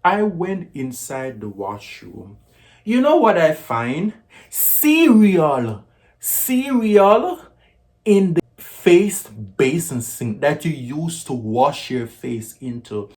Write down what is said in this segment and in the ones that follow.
I went inside the washroom. You know what I find? Cereal. Cereal in the face basin sink that you use to wash your face into.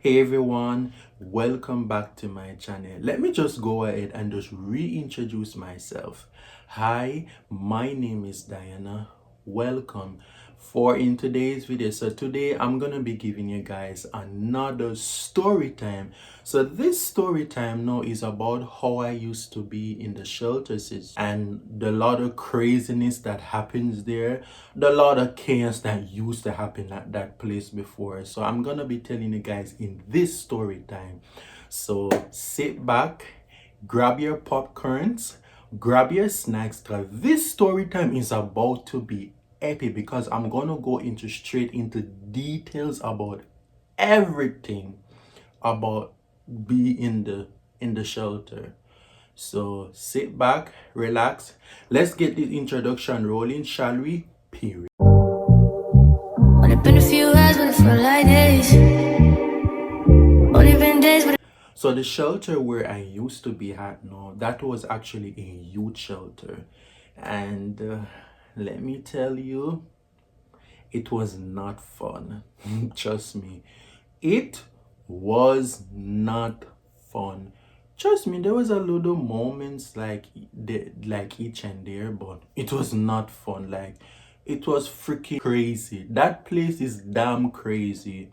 Hey everyone, welcome back to my channel. Let me just go ahead and just reintroduce myself. Hi, my name is Diana. Welcome for in today's video. So today I'm gonna be giving you guys another story time. So this story time now is about how I used to be in the shelter system and the lot of craziness that happens there, the lot of chaos that used to happen at that place before. So I'm gonna be telling you guys in this story time. So sit back, grab your popcorns, grab your snacks, because this story time is about to be epic because I'm gonna go into straight into details about everything about be in the shelter. So sit back, relax. Let's get this introduction rolling, shall we? Period. Only been a few hours, but it felt like days. Only been days, but so the shelter where I used to be at now, that was actually a youth shelter. And let me tell you, it was not fun. Trust me. It was not fun. Trust me, there was a little moments like each and there, but it was not fun. Like it was freaking crazy. That place is damn crazy.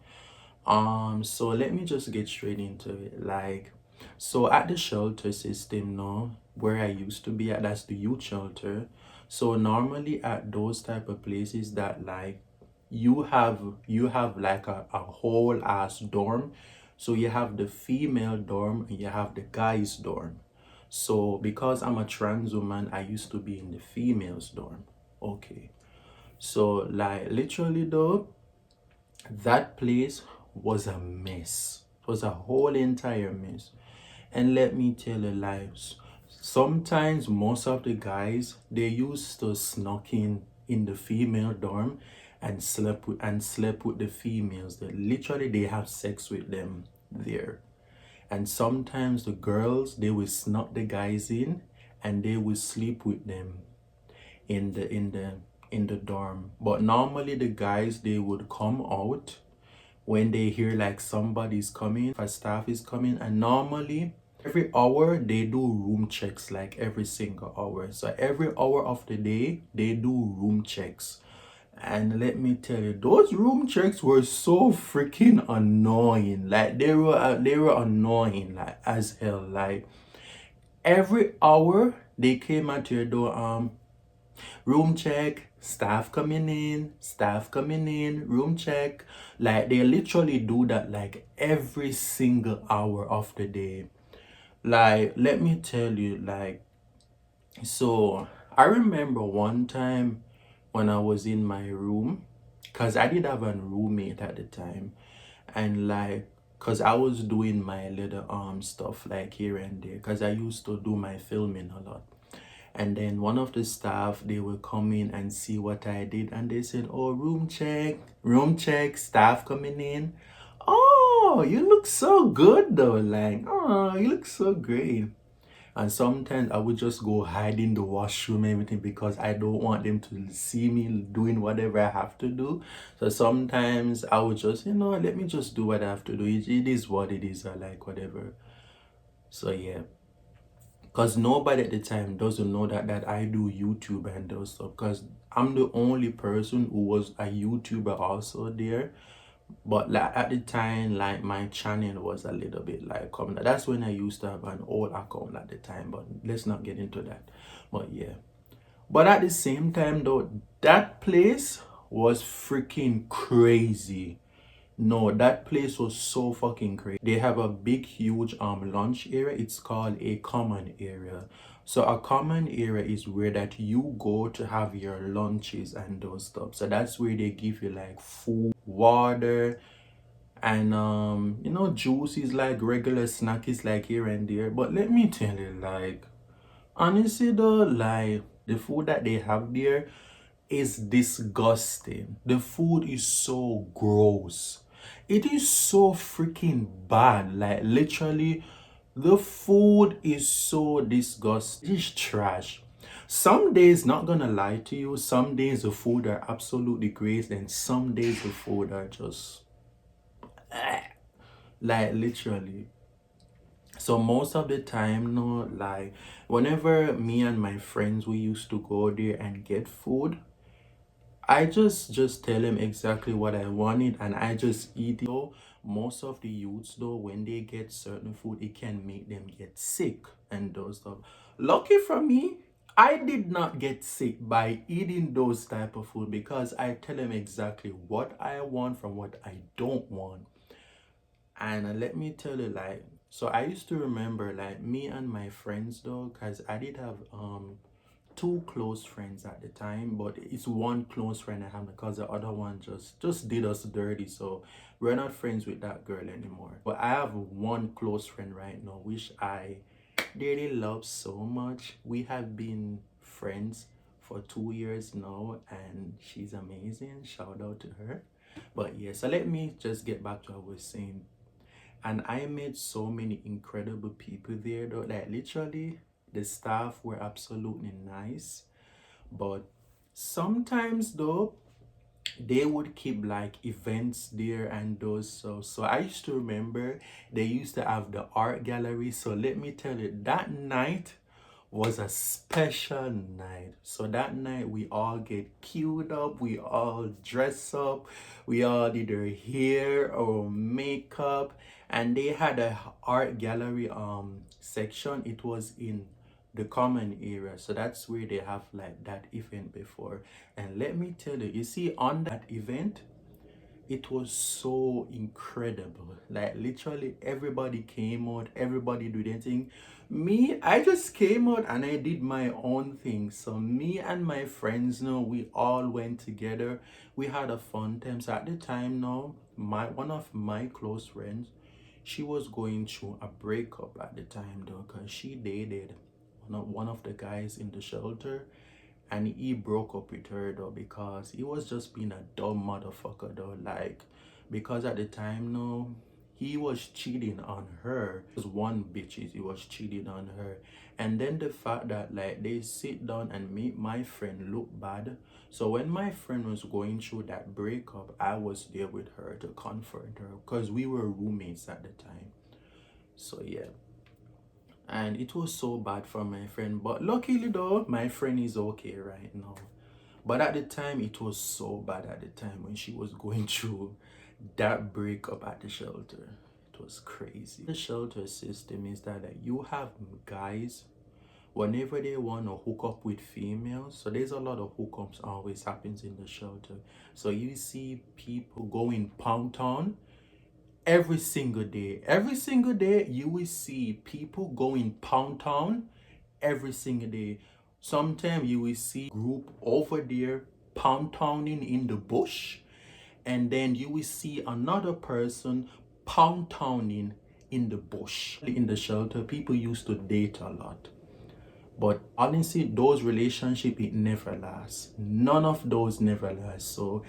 So let me just get straight into it. Like, so at the shelter system now, where I used to be at, that's the youth shelter. So normally at those type of places that like you have like a whole ass dorm. So you have the female dorm and you have the guys dorm. So because I'm a trans woman, I used to be in the females dorm. Okay. So like literally though, that place was a mess. It was a whole entire mess. And let me tell you, lives. Sometimes most of the guys they used to snuck in the female dorm and slept with the females. That literally they have sex with them there. And sometimes the girls they will snuck the guys in and they will sleep with them in the dorm. But normally the guys they would come out when they hear like somebody's coming, if a staff is coming, and normally every hour they do room checks, like every single hour. So every hour of the day they do room checks. And let me tell you, those room checks were so freaking annoying. Like they were annoying like as hell. Like every hour they came at your door, room check, staff coming in, room check. Like they literally do that like every single hour of the day. Like let me tell you, like, so I remember one time when I was in my room, because I did have a roommate at the time, and like because I was doing my little stuff like here and there, because I used to do my filming a lot. And then one of the staff, they will come in and see what I did. And they said, oh, room check, staff coming in. Oh, you look so good though. Like, oh, you look so great. And sometimes I would just go hide in the washroom and everything because I don't want them to see me doing whatever I have to do. So sometimes I would just, let me just do what I have to do. It is what it is. I like whatever. So yeah. Because nobody at the time doesn't know that I do YouTube and those stuff. Because I'm the only person who was a YouTuber also there. But like at the time, like my channel was a little bit like coming. That's when I used to have an old account at the time. But let's not get into that. But yeah. But at the same time though, that place was freaking crazy. No, that place was so fucking crazy. They have a big, huge lunch area. It's called a common area. So a common area is where that you go to have your lunches and those stuff. So that's where they give you like food, water, and juices like regular snacks like here and there. But let me tell you, like, honestly though, like the food that they have there is disgusting. The food is so gross. It is so freaking bad. Like literally, the food is so disgusting. It's trash. Some days, not gonna lie to you, some days the food are absolutely great, and some days the food are just like literally. So most of the time, no, like whenever me and my friends we used to go there and get food, I just tell them exactly what I wanted and I just eat it. So most of the youths though, when they get certain food, it can make them get sick and those stuff. Lucky for me, I did not get sick by eating those type of food because I tell them exactly what I want from what I don't want. And let me tell you, like, so I used to remember, like, me and my friends, though, because I did have two close friends at the time, but it's one close friend I have because the other one just did us dirty. So we're not friends with that girl anymore. But I have one close friend right now, which I dearly love so much. We have been friends for 2 years now, and she's amazing. Shout out to her. But yeah, so let me just get back to what I was saying. And I met so many incredible people there though, like literally the staff were absolutely nice, but sometimes though they would keep like events there and those. So I used to remember they used to have the art gallery. So let me tell you, that night was a special night. So that night we all get queued up, we all dress up, we all did our hair or makeup, and they had a art gallery section. It was in the common area, so that's where they have like that event before. And let me tell you, you see on that event, it was so incredible. Like literally everybody came out, everybody did their thing. Me, I just came out and I did my own thing. So me and my friends now, we all went together. We had a fun time. So at the time now, my one of my close friends, she was going through a breakup at the time though, because she dated one of the guys in the shelter, and he broke up with her though because he was just being a dumb motherfucker though. Like, because at the time no, he was cheating on her. It was one bitches, he was cheating on her. And then the fact that like they sit down and make my friend look bad. So when my friend was going through that breakup, I was there with her to comfort her because we were roommates at the time. So yeah, and it was so bad for my friend, but luckily though my friend is okay right now. But at the time it was so bad at the time when she was going through that breakup at the shelter. It was crazy. The shelter system is that like, you have guys whenever they want to hook up with females. So there's a lot of hookups always happens in the shelter. So you see people going pound town every single day. Every single day, you will see people going pound town every single day. Sometimes you will see group over there pound towning in the bush, and then you will see another person pound towning in the bush. In the shelter, people used to date a lot. But honestly, those relationship it never lasts. None of those never last. So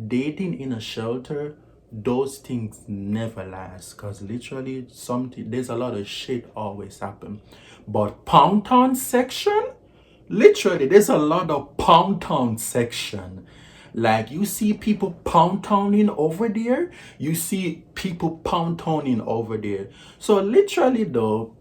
dating in a shelter, those things never last. Cause literally something there's a lot of shit always happen. But Pound Town section, literally there's a lot of Pound Town section. Like you see people pound towning over there, you see people pound towning over there. So literally though,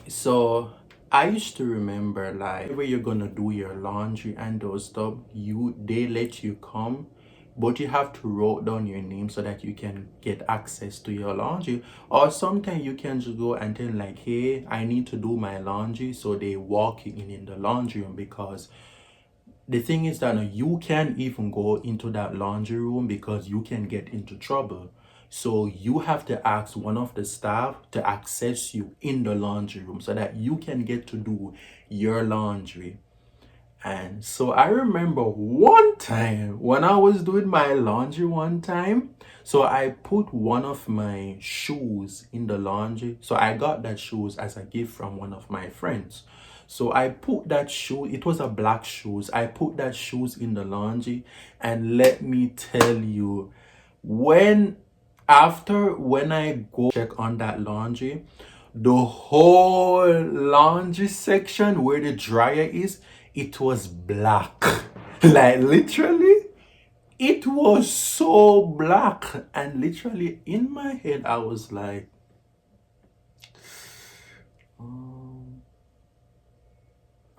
so I used to remember like where you're gonna do your laundry and those stuff, they let you come, but you have to write down your name so that you can get access to your laundry. Or sometimes you can just go and tell like, hey, I need to do my laundry. So they walk you in the laundry room because the thing is that you can't even go into that laundry room because you can get into trouble. So you have to ask one of the staff to access you in the laundry room so that you can get to do your laundry. And so I remember one time when I was doing my laundry one time, so I put one of my shoes in the laundry. So I got that shoes as a gift from one of my friends. So I put that shoe, it was a black shoes. I put that shoes in the laundry, and let me tell you, when After when I go check on that laundry, the whole laundry section where the dryer is, it was black. Like literally, it was so black. And literally in my head, I was like, um,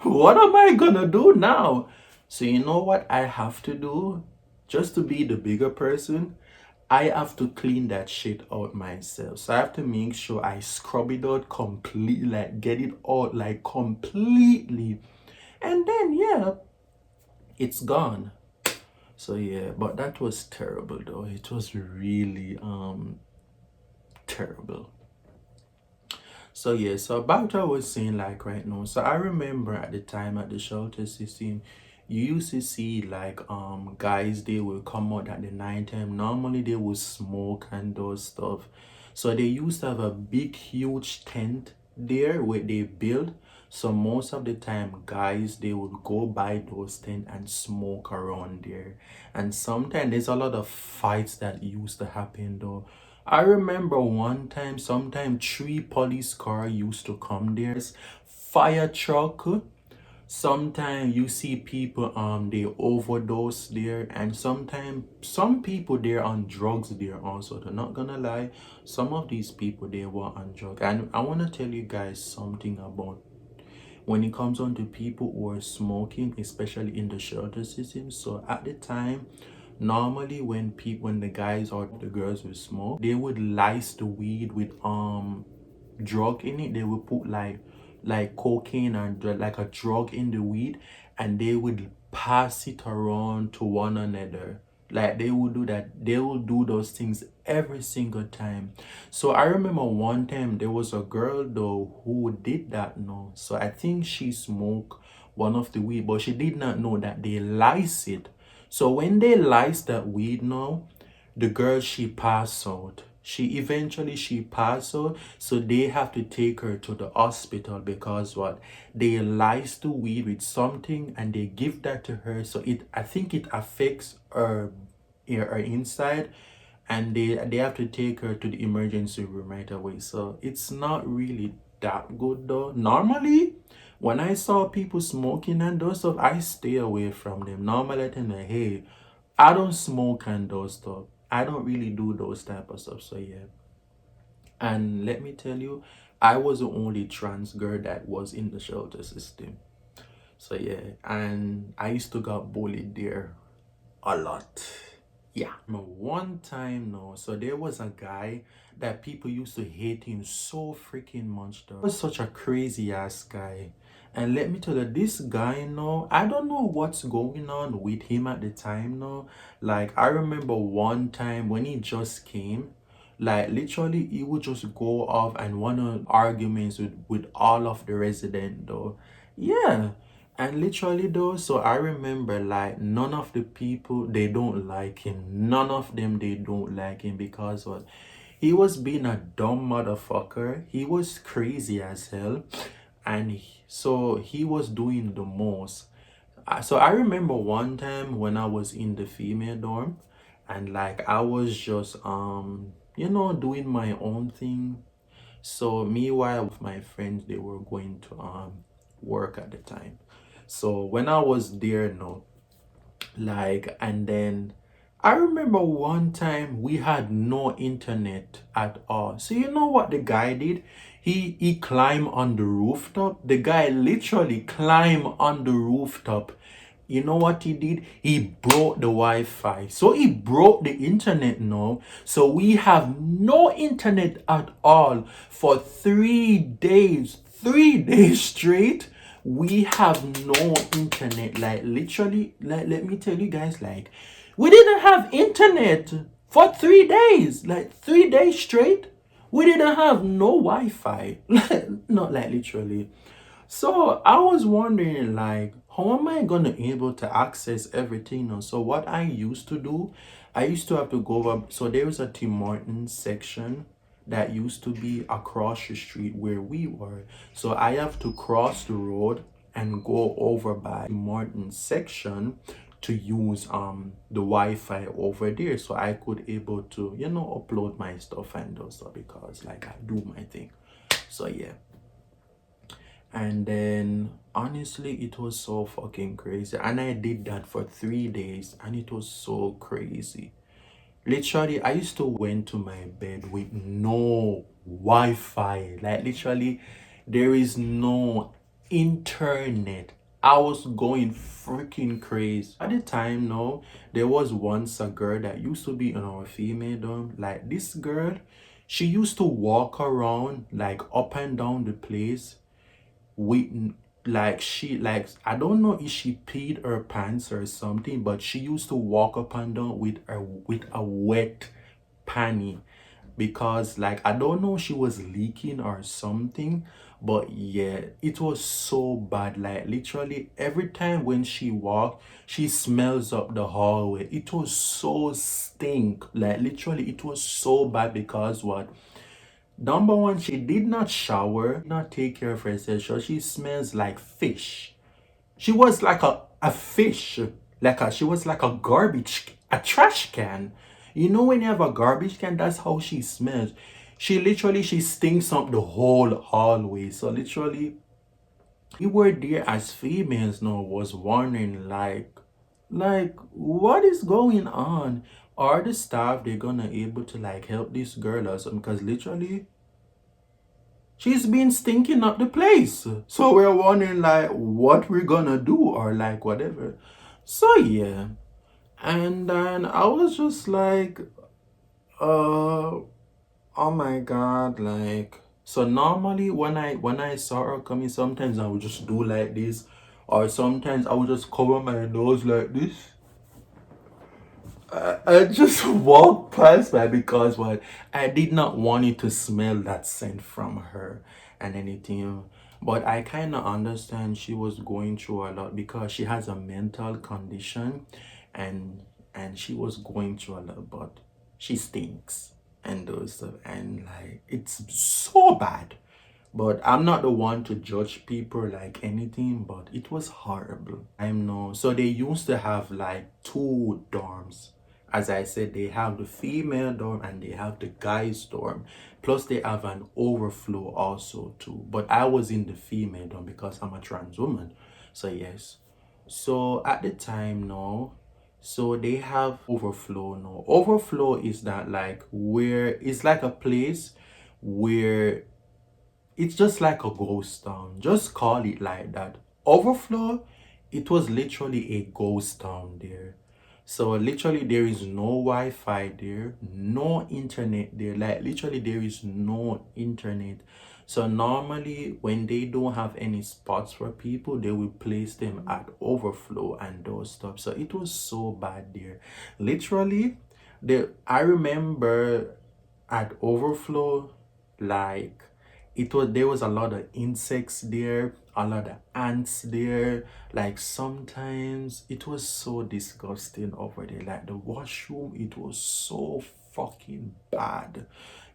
what am I gonna do now? So you know what I have to do? Just to be the bigger person, I have to clean that shit out myself. So I have to make sure I scrub it out completely, like get it out like completely. And then yeah, it's gone. So yeah, but that was terrible though. It was really terrible. So yeah, so about what I was saying like right now. So I remember at the time at the shelter system, you used to see like guys, they will come out at the night time. Normally they will smoke and those stuff. So they used to have a big huge tent there where they build. So most of the time guys, they would go by those tent and smoke around there. And sometimes there's a lot of fights that used to happen though. I remember one time, sometime 3 police car used to come there. Fire truck. Sometimes you see people they overdose there, and sometimes some people they're on drugs there also. They're not gonna lie, some of these people they were on drugs. And I wanna tell you guys something about when it comes on to people who are smoking, especially in the shelter system. So at the time, normally when the guys or the girls would smoke, they would lice the weed with drug in it. They would put like cocaine and like a drug in the weed, and they would pass it around to one another. Like they would do that. They will do those things every single time. So I remember one time there was a girl though who did that. No, so I think she smoked one of the weed, but she did not know that they lice it. So when they lice that weed now, the girl she passed out. She passed out, so they have to take her to the hospital because what? They lice the weed with something and they give that to her. So I think it affects her inside, and they have to take her to the emergency room right away. So it's not really that good though. Normally, when I saw people smoking and those stuff, I stay away from them. Normally, I tell them, hey, I don't smoke and those stuff. I don't really do those type of stuff. So yeah. And let me tell you, I was the only trans girl that was in the shelter system. So yeah, and I used to get bullied there a lot. Yeah. One time no, so there was a guy that people used to hate him so freaking much though. He was such a crazy ass guy. And let me tell you, this guy no, I don't know what's going on with him at the time no. Like I remember one time when he just came, like literally he would just go off and want arguments with all of the resident though. Yeah. And literally though, so I remember like none of the people they don't like him. None of them they don't like him because what? He was being a dumb motherfucker. He was crazy as hell. And so he was doing the most. So I remember one time when I was in the female dorm, and like I was just doing my own thing. So meanwhile with my friends they were going to work at the time. So when I was there no, like and then I remember one time we had no internet at all. So you know what the guy did? He climbed on the rooftop. The guy literally climbed on the rooftop. You know what he did? He broke the Wi-Fi. So he broke the internet now. So we have no internet at all for 3 days. 3 days straight. We have no internet. Like literally, like let me tell you guys, like we didn't have internet for 3 days. Like 3 days straight. We didn't have no Wi-Fi. Not like literally. So I was wondering like how am I gonna able to access everything now? So what I used to do, I used to have to go up. So there was a Tim Hortons section that used to be across the street where we were. So I have to cross the road and go over by Tim Hortons section to use the Wi-Fi over there, so I could able to, you know, upload my stuff and those stuff, because like I do my thing. So yeah. And then honestly, it was so fucking crazy, and I did that for 3 days, and it was so crazy. Literally, I used to went to my bed with no Wi-Fi. Like literally, there is no internet. I was going freaking crazy. At the time, no, there was once a girl that used to be in our female dorm. Like this girl, she used to walk around like up and down the place with like she like I don't know if she peed her pants or something, but she used to walk up and down with a wet panty, because like I don't know, she was leaking or something. But yeah, it was so bad. Like literally every time when she walked, she smells up the hallway. It was so stink. Like literally it was so bad, because what, number one, she did not shower, not take care of herself, so she smells like fish. She was like a fish, she was like a a trash can. You know when you have a garbage can, that's how she smells. She stinks up the whole hallway. So literally, we were there as females now, was wondering like what is going on? Are the staff they gonna able to like help this girl or something? Because literally she's been stinking up the place. So we're wondering like what we're gonna do or like whatever. So yeah. And then I was just like, oh my god, like, so normally when I saw her coming, sometimes I would just do like this, or sometimes I would just cover my nose like this. I just walked past her, because what, I did not want it to smell that scent from her and anything. But I kind of understand she was going through a lot, because she has a mental condition, and she was going through a lot. But she stinks and those stuff, and like it's so bad. But I'm not the one to judge people like anything, but it was horrible. I know. So they used to have like two dorms. As I said, they have the female dorm and they have the guys dorm. Plus they have an overflow also too. But I was in the female dorm because I'm a trans woman. So yes. So at the time now, so they have overflow now. Overflow is that like where it's like a place where it's just like a ghost town. Just call it like that. Overflow, it was literally a ghost town there. So literally there is no Wi-Fi there, no internet there. Like literally there is no internet. So normally when they don't have any spots for people, they will place them at overflow and those stuff. So it was so bad there. Literally, I remember at overflow, like there was a lot of insects there, a lot of ants there. Like sometimes it was so disgusting over there. Like the washroom, it was so fucking bad.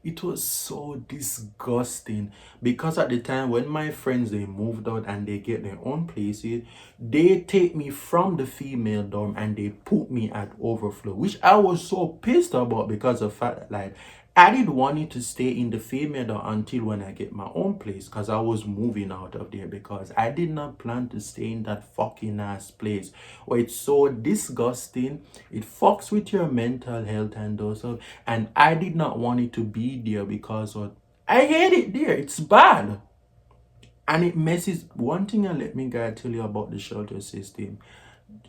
It was so disgusting, because at the time when my friends they moved out and they get their own places, they take me from the female dorm and they put me at overflow, which I was so pissed about, because of the fact that like I didn't want it to stay in the female dorm until when I get my own place, because I was moving out of there, because I did not plan to stay in that fucking ass place where it's so disgusting. It fucks with your mental health and those stuff. And I did not want it to be there, because of, I hate it there. It's bad. And it messes. One thing I let me guys tell you about the shelter system.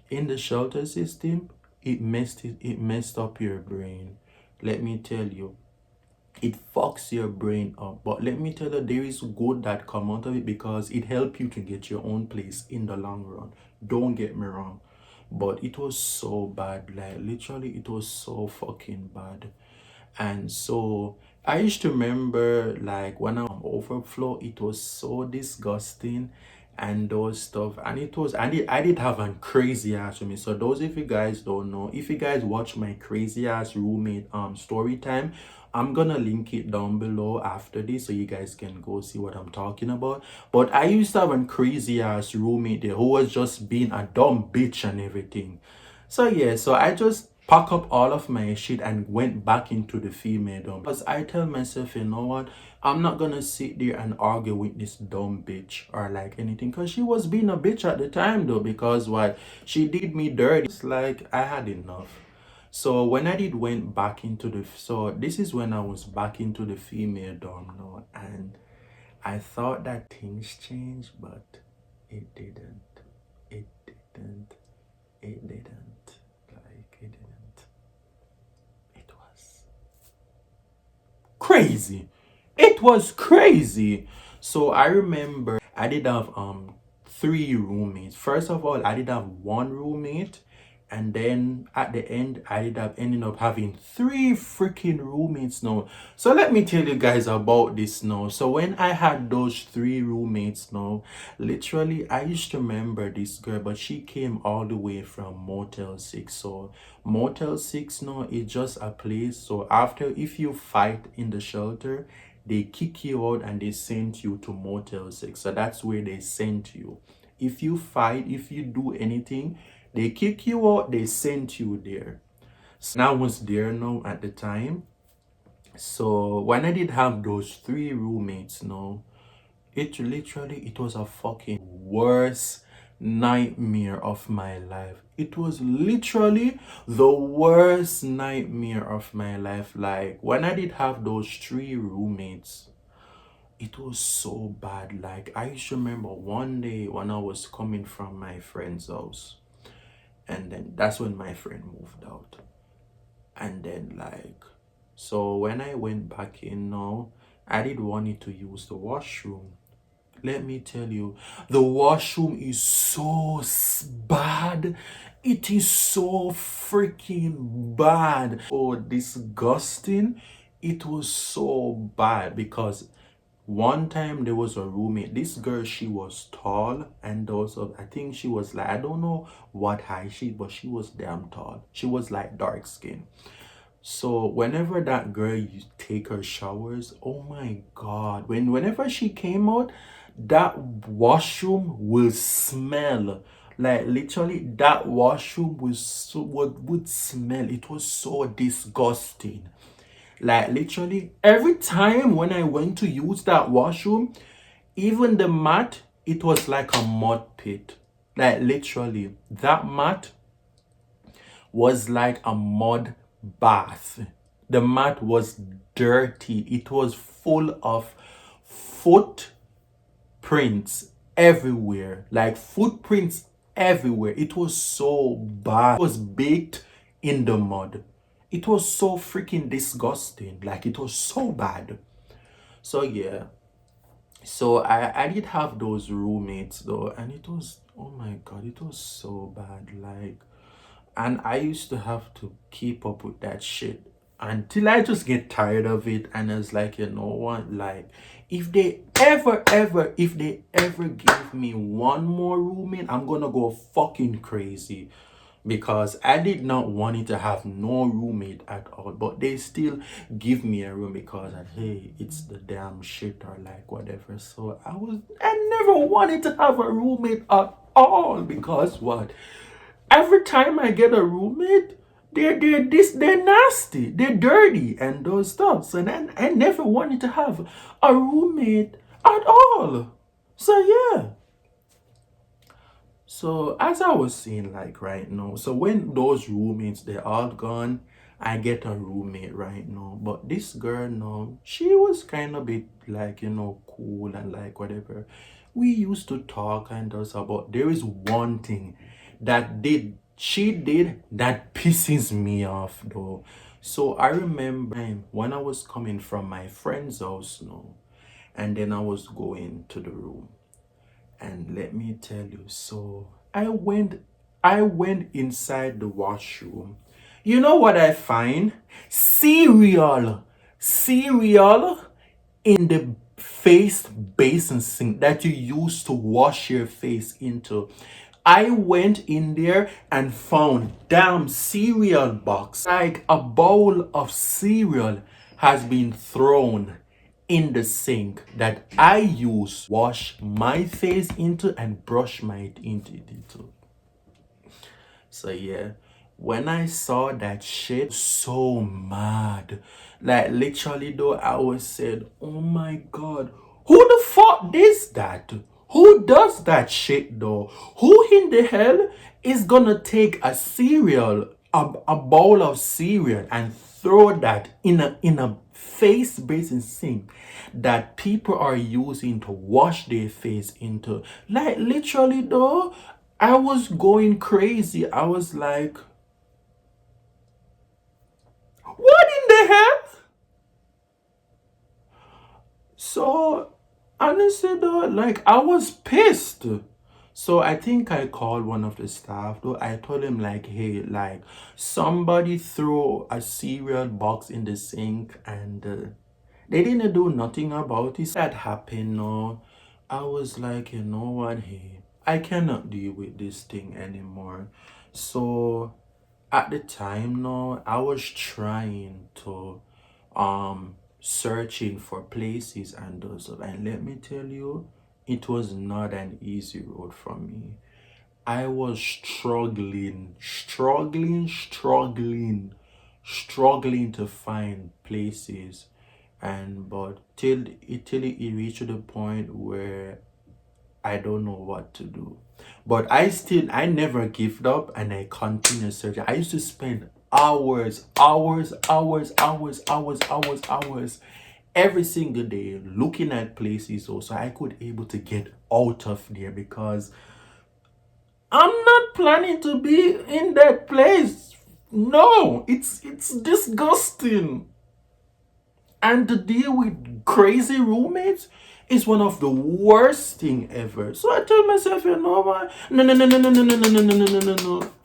In the shelter system, it messed up your brain. Let me tell you, it fucks your brain up. But let me tell you, there is good that come out of it, because it helps you to get your own place in the long run. Don't get me wrong, but it was so bad. Like literally it was so fucking bad. And so I used to remember like when I'm overflow, it was so disgusting and those stuff. And it was, I did have a crazy ass roommate. So those, if you guys don't know, if you guys watch my crazy ass roommate story time, I'm gonna link it down below after this, so you guys can go see what I'm talking about. But I used to have a crazy ass roommate there who was just being a dumb bitch and everything. So yeah, so I just pack up all of my shit and went back into the female dorm. Because I tell myself, you know what? I'm not gonna sit there and argue with this dumb bitch or like anything. Cause she was being a bitch at the time though. Because what? She did me dirty. It's like I had enough. So when I did went back into the so this is when I was back into the female dorm now, and I thought that things changed, but it didn't. It didn't. It didn't. Like, it didn't. It was crazy. It was crazy. So I remember I did have three roommates. First of all, I did have one roommate, and then at the end I did have ended up having three freaking roommates now. So let me tell you guys about this now. So when I had those three roommates now, literally I used to remember this girl, but she came all the way from Motel 6. So Motel 6 now is just a place. So after, if you fight in the shelter, they kick you out and they send you to Motel 6. So that's where they sent you. If you fight, if you do anything, they kick you out, they sent you there. So I was there now at the time. So when I did have those three roommates now, it was a fucking worst nightmare of my life. It was literally the worst nightmare of my life. Like when I did have those three roommates, it was so bad. Like I used to remember one day when I was coming from my friend's house, and then that's when my friend moved out. And then like, so when I went back in now, I did wanted to use the washroom. Let me tell you, the washroom is so bad. It is so freaking bad. Oh, disgusting. It was so bad because one time there was a roommate. This girl, she was tall, and also I think she was like, I don't know what height she, but she was damn tall. She was like dark skin. So whenever that girl you take her showers, oh my god, whenever she came out, that washroom will smell. Like literally that washroom would smell. It was so disgusting. Like literally every time when I went to use that washroom, even the mat, it was like a mud pit. Like literally that mat was like a mud bath. The mat was dirty. It was full of footprints everywhere. Like footprints everywhere. It was so bad. It was baked in the mud. It was so freaking disgusting. Like it was so bad. So yeah. So I did have those roommates though, and it was, oh my god, it was so bad. Like, and I used to have to keep up with that shit until I just get tired of it. And I was like, you know what? Like, if they ever give me one more roommate, I'm gonna go fucking crazy. Because I did not want it to have no roommate at all. But they still give me a room because, hey, it's the damn shit or like whatever. So I never wanted to have a roommate at all. Because what? Every time I get a roommate, they're nasty, they're dirty, and those stuff. So then I never wanted to have a roommate at all. So yeah. So as I was saying, like right now, so when those roommates they're all gone, I get a roommate right now. But this girl now, she was kind of bit like, cool and like whatever. We used to talk and us about, there is one thing that she did that pisses me off though. So I remember when I was coming from my friend's house now, and then I was going to the room. And let me tell you, so I went inside the washroom. You know what I find? Cereal. Cereal in the face basin sink that you use to wash your face into. I went in there and found damn cereal box. Like a bowl of cereal has been thrown in the sink that I use wash my face into and brush my into. So yeah. When I saw that shit, so mad. Like literally though, I was said, oh my god, who the fuck is that? Who does that shit though? Who in the hell is gonna take a cereal, a bowl of cereal and throw that in a face basin sink that people are using to wash their face into? Like literally though, I was going crazy. I was like, what in the hell? So honestly though, like I was pissed. So I think I called one of the staff though. I told him like, hey, like somebody threw a cereal box in the sink and they didn't do nothing about it. That happened, no. I was like, you know what, hey, I cannot deal with this thing anymore. So at the time, no, I was trying to searching for places and those stuff. And let me tell you, it was not an easy road for me. I was struggling to find places, and but till it reached to the point where I don't know what to do. But I never gave up and I continued searching. I used to spend hours every single day looking at places so I could able to get out of there, because I'm not planning to be in that place. No, it's disgusting. And to deal with crazy roommates is one of the worst thing ever. So I told myself, you know what? No.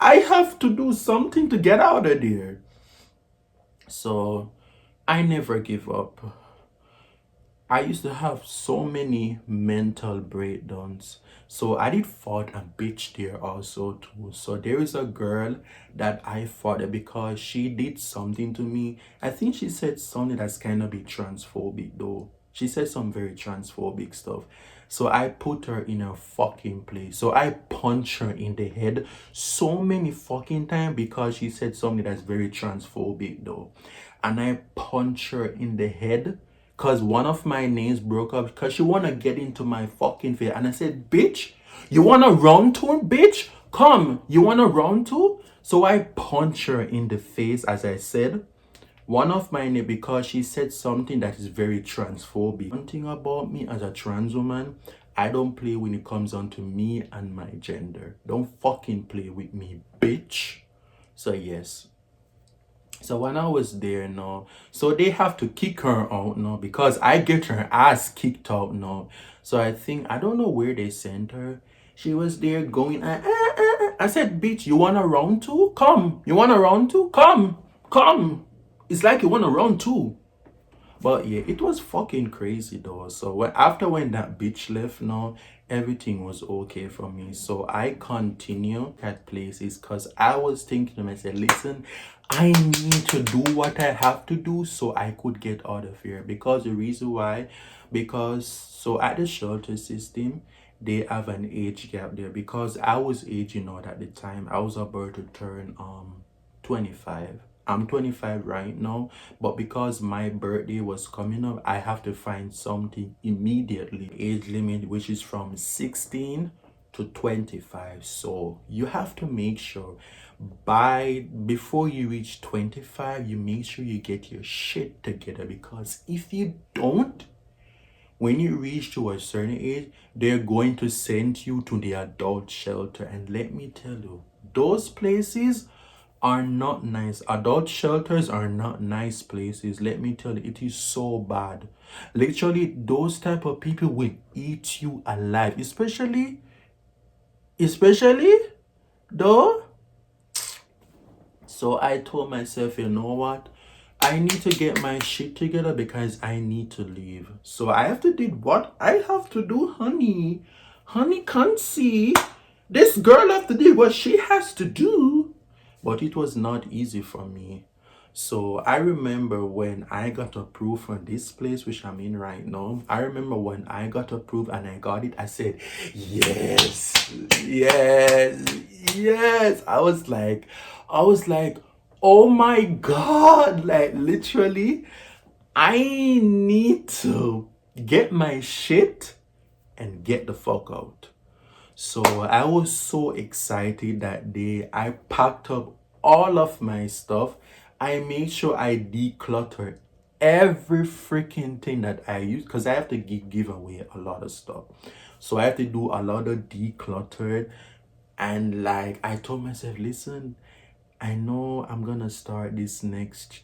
I have to do something to get out of there. So I never give up. I used to have so many mental breakdowns. So I did fought a bitch there also too. So there is a girl that I fought at because she did something to me. I think she said something that's kind of be transphobic though. She said some very transphobic stuff. So I put her in her fucking place. So I punched her in the head so many fucking times because she said something that's very transphobic though. And I punched her in the head because one of my nails broke up because she want to get into my fucking face. And I said, bitch, you want to run to, bitch? Come, you want to run to? So I punch her in the face, as I said. One of my nails, because she said something that is very transphobic. One thing about me as a trans woman, I don't play when it comes on to me and my gender. Don't fucking play with me, bitch. So yes. So when I was there now, so they have to kick her out now because I get her ass kicked out now. So I don't know where they sent her. She was there going, I said, bitch, you want a round two? Come. You want a round two? Come. It's like you want a round two. But yeah, it was fucking crazy though. So after when that bitch left now, everything was okay for me. So I continue at places because I was thinking to myself, listen, I need to do what I have to do so I could get out of here. Because the reason why, because so at the shelter system, they have an age gap there. Because I was aging out at the time. I was about to turn 25. I'm 25 right now, but because my birthday was coming up, I have to find something immediately. Age limit, which is from 16 to 25. So you have to make sure before you reach 25, you make sure you get your shit together, because if you don't, when you reach to a certain age, they're going to send you to the adult shelter. And let me tell you, those places are not nice. Adult shelters are not nice places. Let me tell you, it is so bad. Literally, those type of people will eat you alive. Especially though. So I told myself, you know what? I need to get my shit together because I need to leave. So I have to do what I have to do, honey. Honey can't see. This girl have to do what she has to do. But it was not easy for me. So I remember when I got approved for this place, which I'm in right now. I remember when I got approved and I got it, I said, yes, yes, yes. I was like, oh my God, like literally, I need to get my shit and get the fuck out. So I was so excited that day. I packed up all of my stuff. I made sure I decluttered every freaking thing that I use because I have to give away a lot of stuff. So I have to do a lot of decluttered. And like I told myself, listen, I know I'm gonna start this next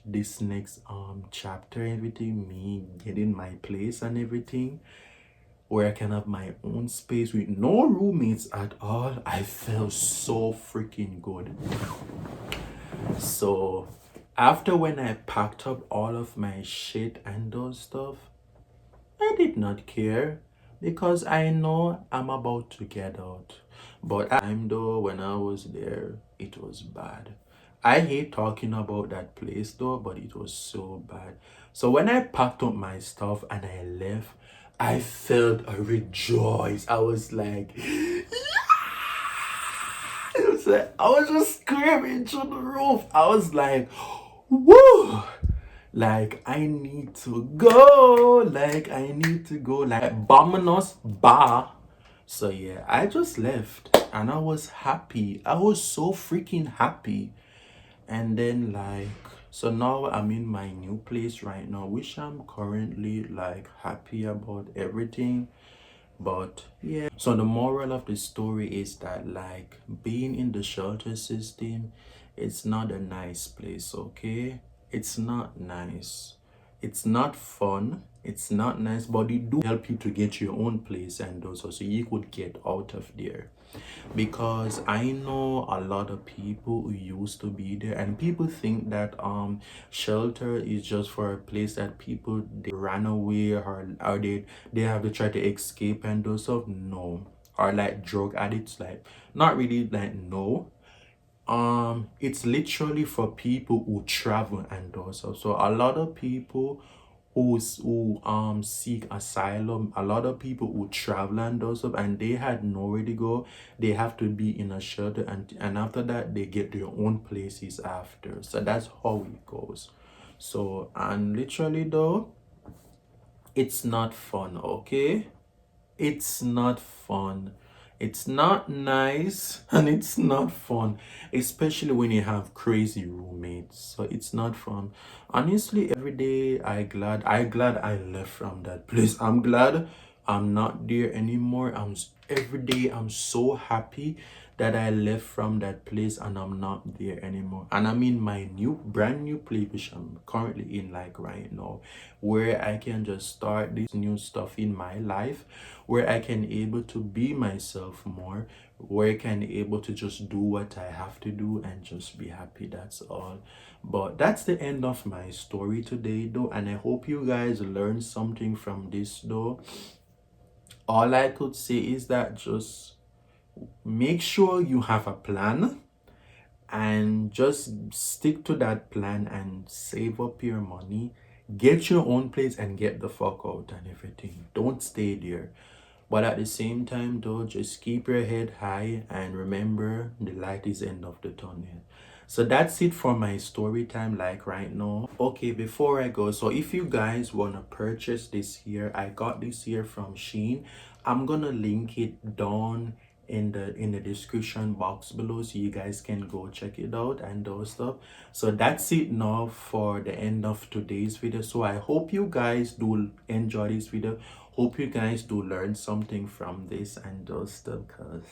chapter, everything, me getting my place and everything, where I can have my own space with no roommates at all. I felt so freaking good. So after when I packed up all of my shit and those stuff, I did not care because I know I'm about to get out. But at the time though, when I was there, it was bad. I hate talking about that place though, but it was so bad. So when I packed up my stuff and I left, I felt a rejoice. I was like, it was like, I was just screaming through the roof. I was like, woo! Like I need to go. Like I need to go. Like Bamonos Bar. So yeah, I just left and I was happy. I was so freaking happy. And then like so now I'm in my new place right now, which I'm currently like happy about everything. But yeah, so the moral of the story is that like being in the shelter system, it's not a nice place, okay? It's not nice. It's not fun. It's not nice, but it do help you to get your own place and those so you could get out of there. Because I know a lot of people who used to be there, and people think that shelter is just for a place that people they ran away, or they have to try to escape and do stuff. No. Or like drug addicts, like not really, like no. It's literally for people who travel and do stuff. So a lot of people who seek asylum, a lot of people who travel and do stuff, and they had nowhere to go. They have to be in a shelter, and after that they get their own places after. So that's how it goes. So and literally though, it's not fun, okay? It's not fun. It's not nice and it's not fun, especially when you have crazy roommates. So it's not fun. Honestly, every day I glad I left from that place. I'm glad I'm not there anymore. Every day I'm so happy that I left from that place and I'm not there anymore. And I'm in my brand new place, which I'm currently in like right now, where I can just start this new stuff in my life, where I can able to be myself more, where I can able to just do what I have to do and just be happy. That's all. But that's the end of my story today though, and I hope you guys learned something from this though. All I could say is that just make sure you have a plan and just stick to that plan and save up your money, get your own place and get the fuck out and everything. Don't stay there. But at the same time though, just keep your head high and remember the light is end of the tunnel. So that's it for my story time like right now. Okay, before I go, so if you guys want to purchase this here, I got this here from Shein. I'm gonna link it down in the description box below so you guys can go check it out and those stuff. So that's it now for the end of today's video. So I hope you guys do enjoy this video. Hope you guys do learn something from this and those stuff, because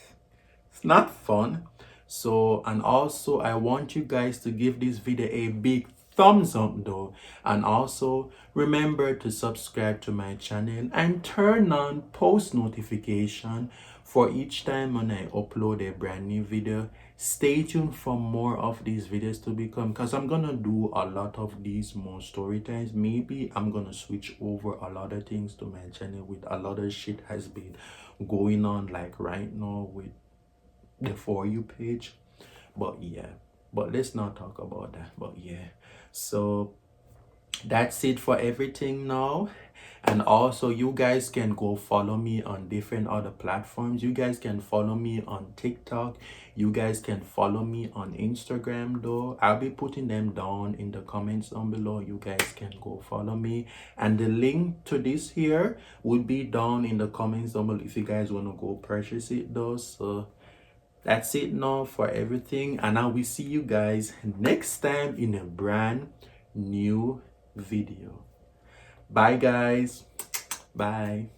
it's not fun. So and also I want you guys to give this video a big thumbs up though, and also remember to subscribe to my channel and turn on post notification for each time when I upload a brand new video. Stay tuned for more of these videos to become, because I'm gonna do a lot of these more story times. Maybe I'm gonna switch over a lot of things to my channel with a lot of shit has been going on like right now with the For You page. But yeah, but let's not talk about that. But yeah, So that's it for everything now. And also, you guys can go follow me on different other platforms. You guys can follow me on TikTok. You guys can follow me on Instagram though. I'll be putting them down in the comments down below. You guys can go follow me. And the link to this here will be down in the comments down below if you guys want to go purchase it though. So that's it now for everything. And I will see you guys next time in a brand new video. Bye guys. Bye.